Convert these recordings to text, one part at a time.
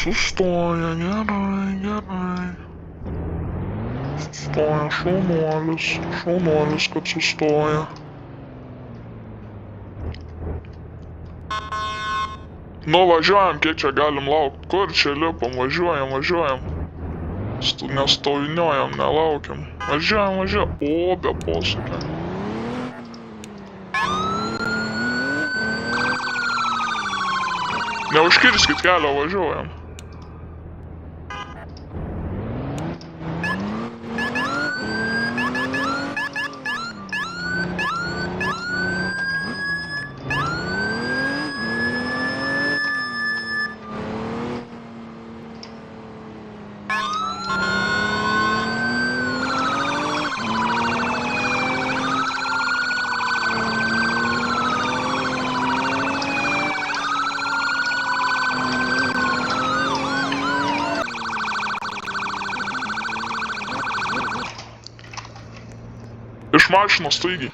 Sustoja, gerai. Sustoja, šaunuolis, kad sustoja. Nu, važiuojam, kiek čia galim laukt. Kur čia lipam, važiuojam. Nestoviniuojam, nelaukiam. Važiuojam. O, be posūkio. Neužkirskit kelio, važiuojam. Iš mašinos staigiai.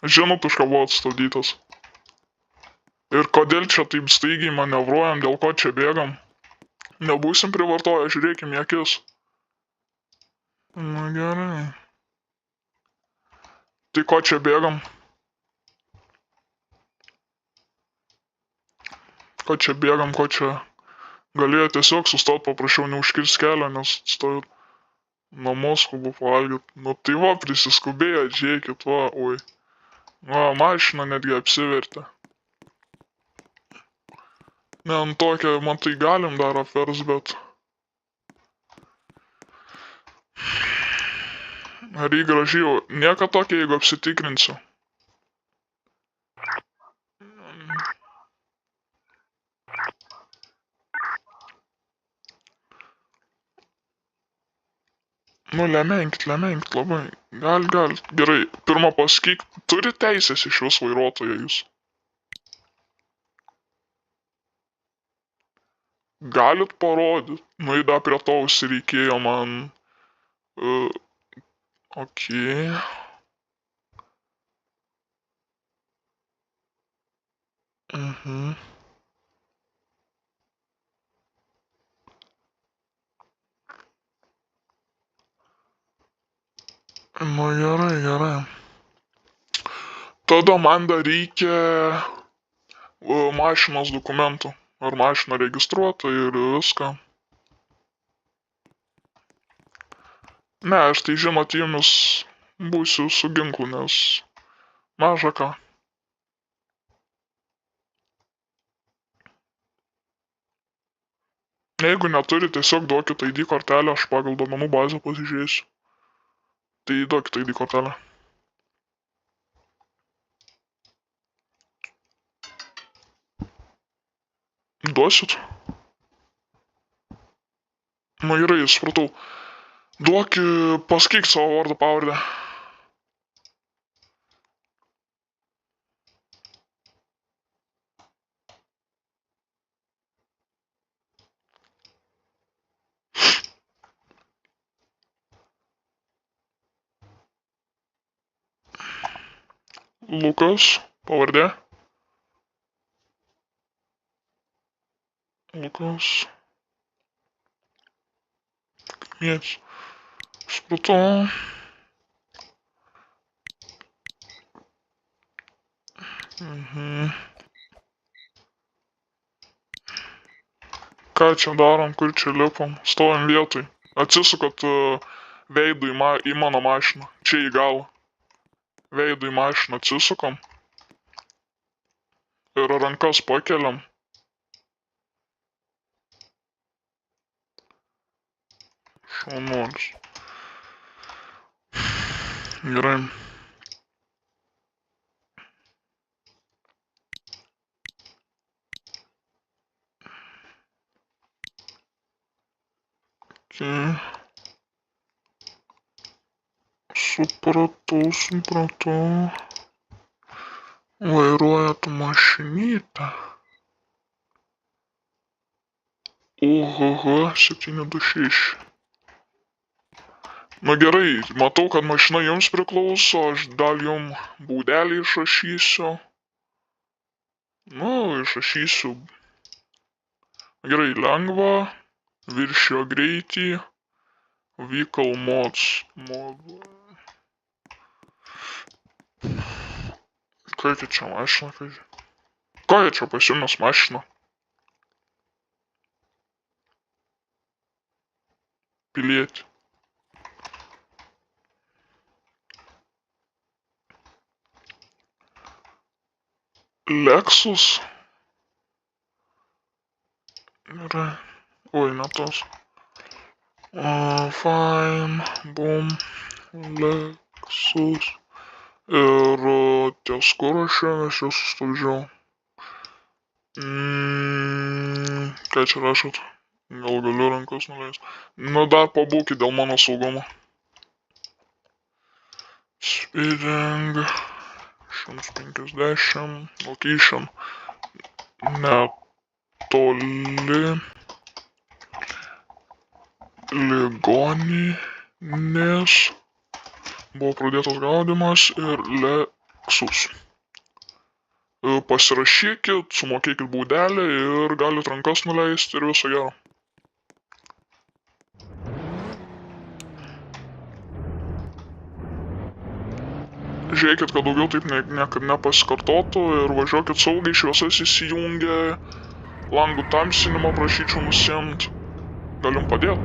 Žinot, už ką buvo atstabdytas. Ir kodėl čia taip staigiai manevruojam, dėl ko čia bėgam. Nebūsim privartoję, žiūrėkim į akis. Na gerai. Tai ko čia bėgam? Ko čia galėjo tiesiog sustot, paprašiau neužkirst kelio, nes stovit namo skubu pavalgyt. Nu tai va, prisiskubėjo, žiūrėkit, va, oi. Va, mašina netgi apsivertė. Ne, ant tokią, man tai galim dar apvers, bet... Ar jį gražiai, nieka tokia, jeigu apsitikrinsiu. Nu, lemenkit labai. Gal. Gerai, pirmą pasakyk, turi teisės iš vis vairuotojo jūs? Galit parodyt? Nu, įda prie to užsireikėjo man... Okei. Nu, gerai. Tada man dar reikia mašinos dokumentų. Ar mašina registruota ir viską. Ne, aš tai žinot, jumis būsiu su ginklu, nes maža ką. Jeigu neturi, tiesiog duokit ID kortelę, aš pagal duomenų bazę pasižiūrėsiu. Tai duokit ID kortelę. Duosit? Nu gerai, supratau. Pasakyk savo vardą pavardę. Lukas, pavardė. Lukas. Kaimietis. Supratau. Ką čia darom, kur čia lipam? Stovim vietoj. Atsisukat veidu į mano mašiną. Čia į galą. Veidu į mašiną atsisukam. Ir rankas pakeliam. Šaunuolis. Gerai. Supratau. Vairuojat mašinytę. Ohoho, 726. Na gerai, matau, kad mašina jums priklauso, aš dal jum baudelį išrašysiu. Nu, išrašysiu. Gerai, lengva, viršijo greitį, vehicle mods. Kokia čia mašina, kažkai? Kokia čia pasiūmės mašina? Pilietį. Lexus. Gerai. Oi, ne tos. Fine, boom, Lexus. Ir ties kur aš jau sustabdžiau. Ką čia rašot? Gal galiu rankas nuleist. Nu dar pabūkit dėl mano saugumo. Speeding. 150. Location. Netoli. Ligoninės. Buvo pradėtas gaudymas ir Lexus. Pasirašykit, sumokėkit baudelę ir galit rankas nuleisti ir viso gero. Žiūrėkit, kad daugiau taip niekad nepasikartotų ir važiuokit saugiai, šviesas įsijungia, langų tamsinimą prašyčiau nusiimt. Galim padėt.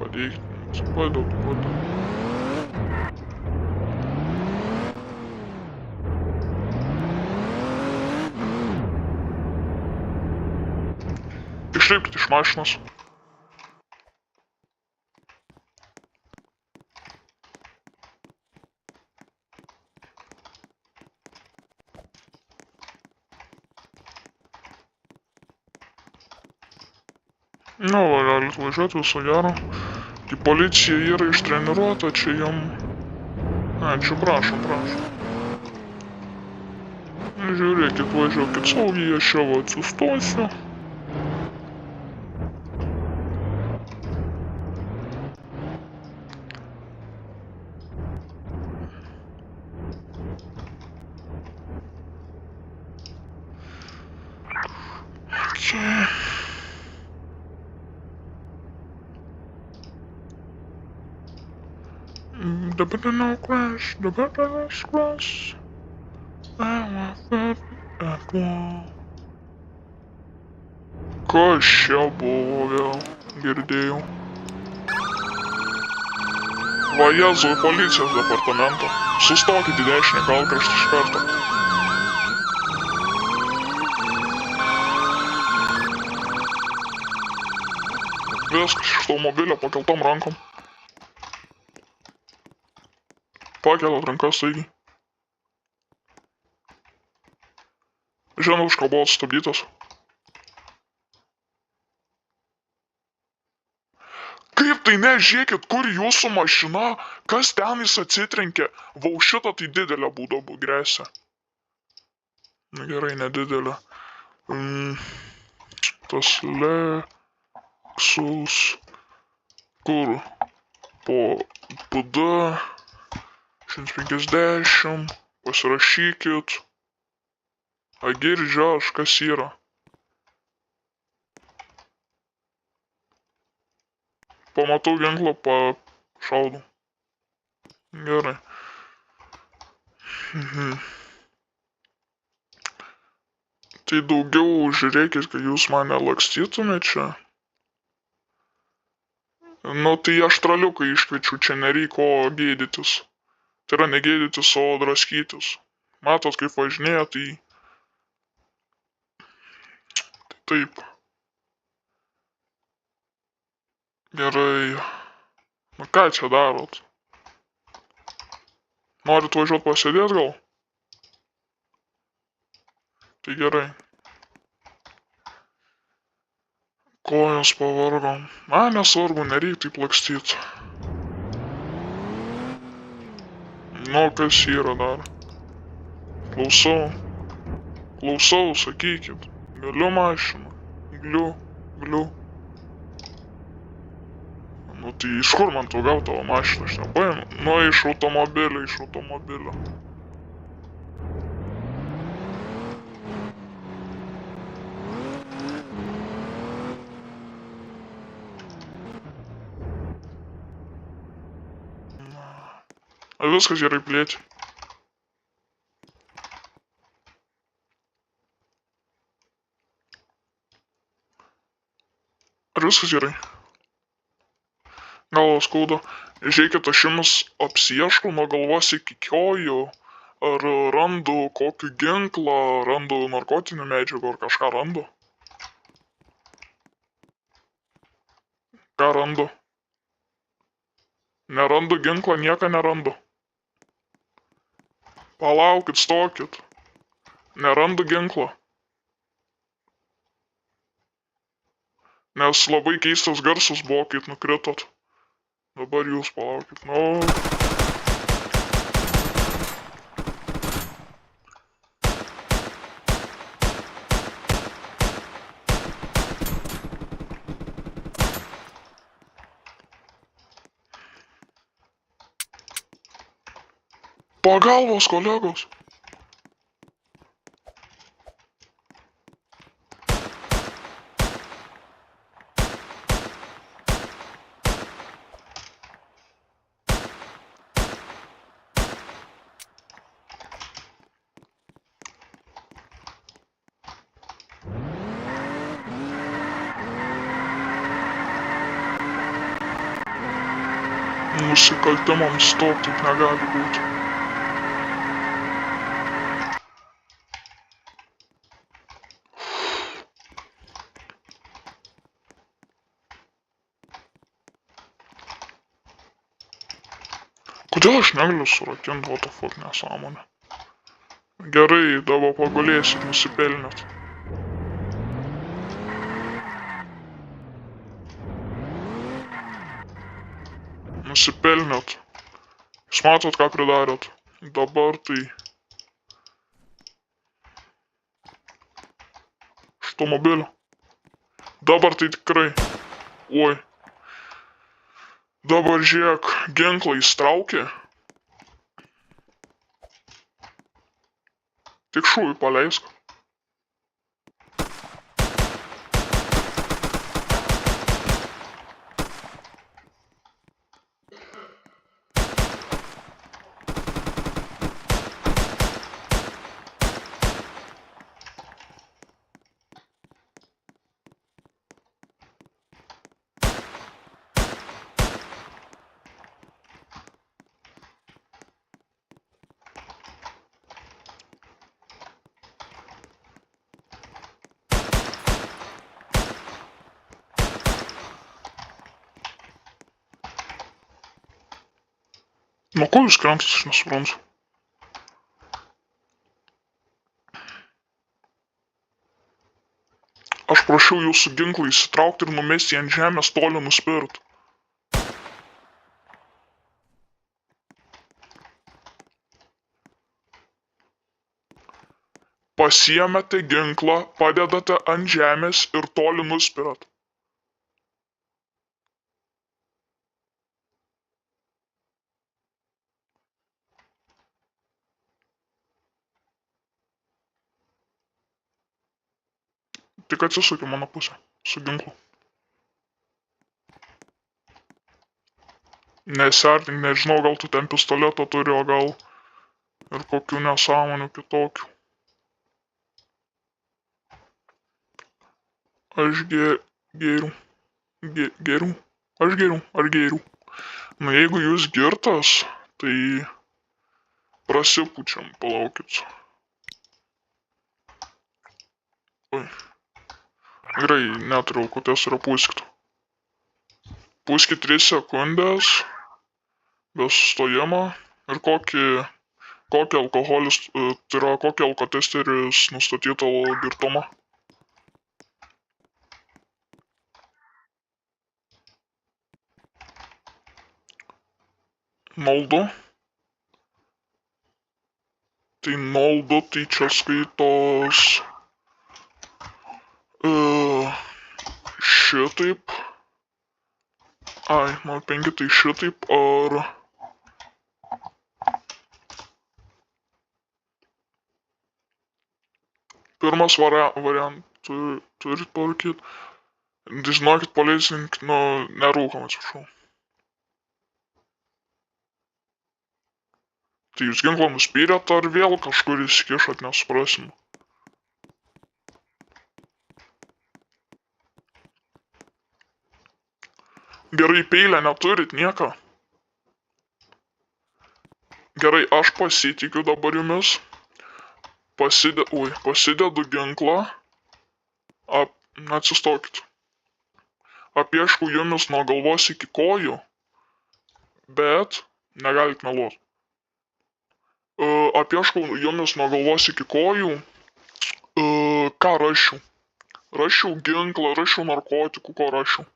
Padėt. Išlipkit iš mašinos. Nu, galit važiuoti, viso gero. Tai policija yra ištreniruota, čia jam... čia prašom. Žiūrėkit, važiuokit saugiai, aš čia atsistosiu. The banana crash. Kas čia buvo vėl? Girdėjau. Va Jėzui, policijos departamento. Sustokit į dešinę galkraštį iš karto. Viskas iš automobilio pakeltom rankom. Pakelat rankas staigiai. Žinau, už ką buvo sustabdytas. Kaip tai ne, žiūrėkit, kur jūsų mašina, kas ten jis atsitrenkė. Vau šitą tai didelė būda grėsia. Na gerai, nedidelė. Tas Lexus. Kur? Po PD. 150. Pasirašykit. Girdžiu aš, kas yra. Pamatau ginklą, pašaudau. Gerai. Tai daugiau žiūrėkit, kad jūs mane lakstytumėt čia. Nu tai aš traliuką iškviečiu, čia nereiko gėdytis. Tai yra negėdytis, o draskytis. Matot, kaip važinėja, tai... Taip. Gerai. Nu ką čia darot? Norit važiuot pasėdėt gal? Tai gerai. Kojos pavargo. Nesvarbu, nereik taip lakstyt. Nu, kas yra dar? Klausau, sakykit. Galiu mašiną. Gliu. Nu Tai iš kur man tu gauti tavo mašiną, aš nepaimu. Nu, iš automobilio. Ar viskas gerai, plėti? Ar viskas gerai? Galvos skauda. Žiūrėkit, aš jums apsieškau nuo galvos iki kojų. Ar randu kokį ginklą, randu narkotinių medžiagų ar kažką randu? Ką randu? Nerandu ginklą, nieką nerandu. Palaukit, stokit. Nerandu ginklą. Nes labai keistas garsas buvo, kai nukritot. Dabar jūs palaukit. Nu. Pagalbos, kolegos. Nusikaltimams to taip negali būti. Kodėl aš negaliu surakinti, what the fuck, nesąmonė? Gerai, dabar pagulėsit, nusipelnėt. Nusipelnėt. Jūs matot, ką pridarėt? Dabar tai... Iš automobilio. Dabar tai tikrai. Oi. Dabar žiūrėk, ginklą įstraukė. Tik šūvį paleisk. Nuo ko jūs krentat, aš nesuprantu. Aš prašiau jūsų ginklą įsitraukti ir numesti ant žemės toli nuspirt. Pasiėmėte ginklą, padedate ant žemės ir toli nuspirat. Tik atsisuk į mano pusę, su ginklu. Nesiartink, nežinau, gal tu ten pistoletą turi, o gal ir kokių nesąmonių kitokių. Aš geriu. Nu jeigu jūs girtas, tai prasipučiam, palaukit. Oi. Gerai, neturiu alkotesterio, pūskit. Pūskit 3 sekundės, be sustojimo ir kokį alkoholis, tai yra kokį alkotesteris nustatyto girtumą. 02. Tai 02, tai čia skaitos šitaip. Ai, 05 tai šitaip, ar... Pirmas variantas turit parūkyt. Tai žinokit, policininkai, nu, nerūkom, atsiprašau. Tai jūs ginklą nuspyrėt ar vėl kažkur įsikišot, nesuprasim. Gerai, peilę neturit, nieko. Gerai, aš pasitikiu dabar jumis. Pasidedu ginklą. Atsistokit. Apieškau jumis nuo galvos iki kojų, bet negalit meluot. Apieškau jumis nuo galvos iki kojų, ką raščiau. Raščiau ginklą, raščiau narkotikų, ko raščiau.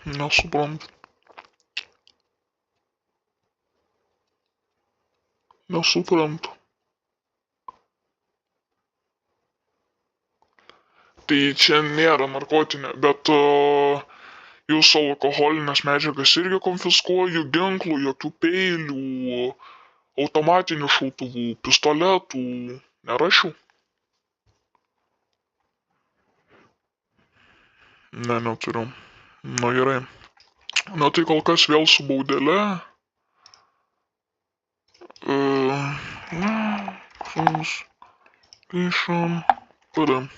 Nesuprantu. Nesuprantu. Tai čia nėra narkotinė, bet jūsų alkoholinės medžiagas irgi konfiskuoju, ginklų, jokių peilių, automatinių šautuvų, pistoletų nerašiau. Ne, neturiu. Na gerai. Na tai kol kas vėl su baudele. Grįžom. Padam.